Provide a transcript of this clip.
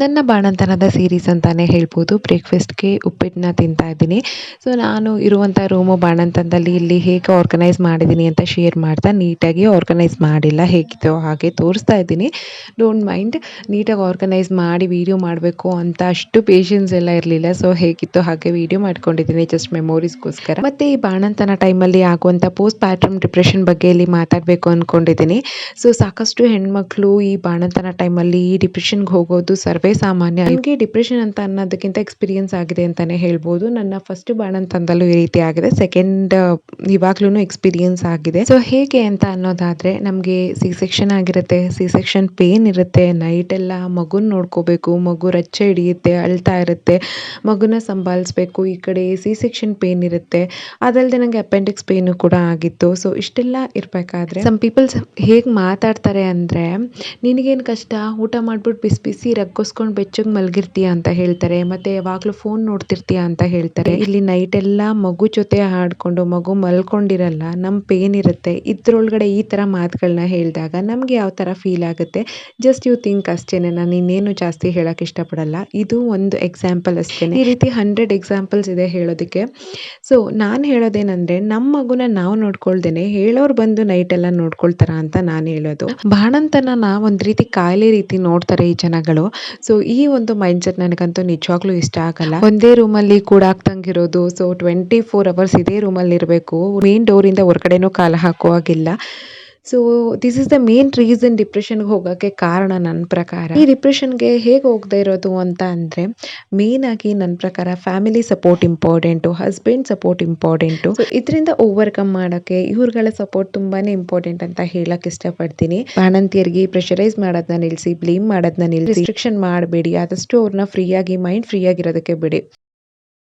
ನನ್ನ ಬಾಣಂತನದ ಸೀರೀಸ್ ಅಂತಾನೆ ಹೇಳ್ಬೋದು. ಬ್ರೇಕ್‌ಫಾಸ್ಟ್‌ಗೆ ಉಪ್ಪಿಟ್ಟನ್ನ ತಿಂತಾ ಇದ್ದೀನಿ. ಸೊ, ನಾನು ಇರುವಂಥ ರೂಮು ಬಾಣಂತನದಲ್ಲಿ ಇಲ್ಲಿ ಹೇಗೆ ಆರ್ಗನೈಸ್ ಮಾಡಿದ್ದೀನಿ ಅಂತ ಶೇರ್ ಮಾಡ್ತಾ ನೀಟಾಗಿ ಆರ್ಗನೈಸ್ ಮಾಡಿಲ್ಲ. ಹೇಗಿತ್ತೋ ಹಾಗೆ ತೋರಿಸ್ತಾ ಇದ್ದೀನಿ. Don't mind. ನೀಟಾಗಿ ಆರ್ಗನೈಸ್ ಮಾಡಿ ವೀಡಿಯೋ ಮಾಡಬೇಕು ಅಂತ ಅಷ್ಟು ಪೇಷನ್ಸ್ ಎಲ್ಲ ಇರಲಿಲ್ಲ. ಸೊ, ಹೇಗಿತ್ತೋ ಹಾಗೆ ವೀಡಿಯೋ ಮಾಡ್ಕೊಂಡಿದ್ದೀನಿ ಜಸ್ಟ್ ಮೆಮೊರೀಸ್‌ಗೋಸ್ಕರ. ಮತ್ತು ಈ ಬಾಣಂತನ ಟೈಮಲ್ಲಿ ಆಗುವಂಥ ಪೋಸ್ಟ್ ಪಾರ್ಟಮ್ ಡಿಪ್ರೆಷನ್ ಬಗ್ಗೆ ಇಲ್ಲಿ ಮಾತಾಡಬೇಕು ಅಂದ್ಕೊಂಡಿದ್ದೀನಿ. ಸೊ, ಸಾಕಷ್ಟು ಹೆಣ್ಮಕ್ಳು ಈ ಬಾಣಂತನ ಟೈಮಲ್ಲಿ ಈ ಡಿಪ್ರೆಷನ್‌ಗೆ ಹೋಗೋದು ಸರ್ವೇ ಸಾಮಾನ್ಯ. ನನಗೆ ಡಿಪ್ರೆಷನ್ ಅಂತ ಅನ್ನೋದಕ್ಕಿಂತ ಎಕ್ಸ್ಪೀರಿಯನ್ಸ್ ಆಗಿದೆ ಅಂತಲೇ ಹೇಳ್ಬೋದು. ನನ್ನ ಫಸ್ಟ್ ಬಾಣಂತನದಲ್ಲೂ ಈ ರೀತಿ ಆಗಿದೆ. ಸೆಕೆಂಡ್ ಇವಾಗ್ಲೂ ಎಕ್ಸ್ಪೀರಿಯನ್ಸ್ ಆಗಿದೆ. ಸೊ, ಹೇಗೆ ಅಂತ ಅನ್ನೋದಾದರೆ ನಮಗೆ ಸಿ ಸೆಕ್ಷನ್ ಆಗಿರುತ್ತೆ. ಸಿ ಸೆಕ್ಷನ್ ಪೇನ್ ಇರುತ್ತೆ. ನೈಟ್ ಎಲ್ಲ ಮಗುನ ನೋಡ್ಕೋಬೇಕು. ಮಗು ರಚ್ಚೆ ಹಿಡಿಯುತ್ತೆ, ಅಳ್ತಾ ಇರುತ್ತೆ. ಮಗುನ ಸಂಭಾಳಿಸ್ಬೇಕು. ಈ ಕಡೆ ಸಿ ಸೆಕ್ಷನ್ ಪೇನ್ ಇರುತ್ತೆ. ಅದಲ್ಲದೆ ನನಗೆ ಅಪೆಂಡಿಕ್ಸ್ ಪೇನು ಕೂಡ ಆಗಿತ್ತು. ಸೊ, ಇಷ್ಟೆಲ್ಲ ಇರಬೇಕಾದ್ರೆ ಸಮ್ ಪೀಪಲ್ಸ್ ಹೇಗೆ ಮಾತಾಡ್ತಾರೆ ಅಂದರೆ, ನಿನಗೇನು ಕಷ್ಟ, ಊಟ ಮಾಡ್ಬಿಟ್ಟು ಬಿಸಿ ಬಿಸಿ ರಗ್ಗಿಸ್ಕೊಂಡು ಬೆಚ್ಚಗೆ ಮಲಗಿರ್ತೀಯ ಅಂತ ಹೇಳ್ತಾರೆ. ಮತ್ತು ಯಾವಾಗಲೂ ಫೋನ್ ನೋಡ್ತಿರ್ತೀಯ ಅಂತ ಹೇಳ್ತಾರೆ. ಇಲ್ಲಿ ನೈಟೆಲ್ಲ ಮಗು ಜೊತೆ ಆಡಿಕೊಂಡು ಮಗು ಮಲ್ಕೊಂಡಿರಲ್ಲ, ನಮ್ಮ ಪೇನ್ ಇರುತ್ತೆ. ಇದ್ರೊಳಗಡೆ ಈ ಥರ ಮಾತುಗಳನ್ನ ಹೇಳಿದಾಗ ನಮಗೆ ಯಾವ ಥರ ಫೀಲ್ ಆಗುತ್ತೆ. ಜಸ್ಟ್ ಯು ಥಿಂಕ್ ಅಷ್ಟೇನೆ. ನಾನು ಇನ್ನೇನು ಜಾಸ್ತಿ ಹೇಳೋಕ್ಕೆ ಇಷ್ಟಪಡಲ್ಲ. ಇದು ಒಂದು ಎಕ್ಸಾಂಪಲ್ ಅಷ್ಟೇ. ಈ ರೀತಿ 100 ಎಕ್ಸಾಂಪಲ್ಸ್ ಇದೆ ಹೇಳೋದಕ್ಕೆ. ಸೊ, ನಾನು ಹೇಳೋದೇನೆಂದರೆ, ನಮ್ಮ ಮಗುನ ನಾವು ನೋಡ್ಕೊಳ್ದೇನೆ ಹೇಳೋರು ಬಂದು ನೈಟೆಲ್ಲ ನೋಡ್ಕೊಳ್ತಾರ ಅಂತ ನಾನು ಹೇಳೋದು. ಬಾಣಂತನನ ಒಂದು ರೀತಿ ಕಾಯಿಲೆ ರೀತಿ ನೋಡ್ತಾರೆ ಈ ಜನಗಳು. ಸೊ, ಈ ಒಂದು ಮೈಂಡ್ಸೆಟ್ ನನಗಂತೂ ನಿಜವಾಗ್ಲೂ ಇಷ್ಟ ಆಗಲ್ಲ. ಒಂದೇ ರೂಮಲ್ಲಿ ಕೂಡಾಕ್ದಂಗಿರೋದು. ಸೊ, 24 ಅವರ್ಸ್ ಇದೇ ರೂಮಲ್ಲಿ ಇರಬೇಕು. ಮೇನ್ ಡೋರಿಂದ ಹೊರಗಡೆನೂ ಕಾಲು ಹಾಕುವಾಗಿಲ್ಲ. So, this is the main reason ಡಿಪ್ರೆಷನ್ಗೆ ಹೋಗೋಕ್ಕೆ ಕಾರಣ ನನ್ನ ಪ್ರಕಾರ. ಈ ಡಿಪ್ರೆಷನ್ಗೆ ಹೇಗೆ ಹೋಗದೆ ಇರೋದು ಅಂತ ಅಂದರೆ, ಮೇಯ್ನಾಗಿ ನನ್ನ ಪ್ರಕಾರ family support important, husband support important. So, ಇದರಿಂದ ಓವರ್ಕಮ್ ಮಾಡೋಕ್ಕೆ ಇವ್ರುಗಳ ಸಪೋರ್ಟ್ ತುಂಬಾ ಇಂಪಾರ್ಟೆಂಟ್ ಅಂತ ಹೇಳಕ್ಕೆ ಇಷ್ಟಪಡ್ತೀನಿ. ಬಾಣಂತಿಯರಿಗೆ ಪ್ರೆಷರೈಸ್ ಮಾಡೋದನ್ನ ನಿಲ್ಲಿಸಿ, ಬ್ಲೇಮ್ ಮಾಡೋದನ್ನ ನಿಲ್ಲಿಸಿ, ರಿಸ್ಟ್ರಿಕ್ಷನ್ ಮಾಡಬೇಡಿ. ಆದಷ್ಟು ಅವ್ರನ್ನ ಫ್ರೀಯಾಗಿ ಮೈಂಡ್ ಫ್ರೀಯಾಗಿರೋದಕ್ಕೆ ಬಿಡಿ.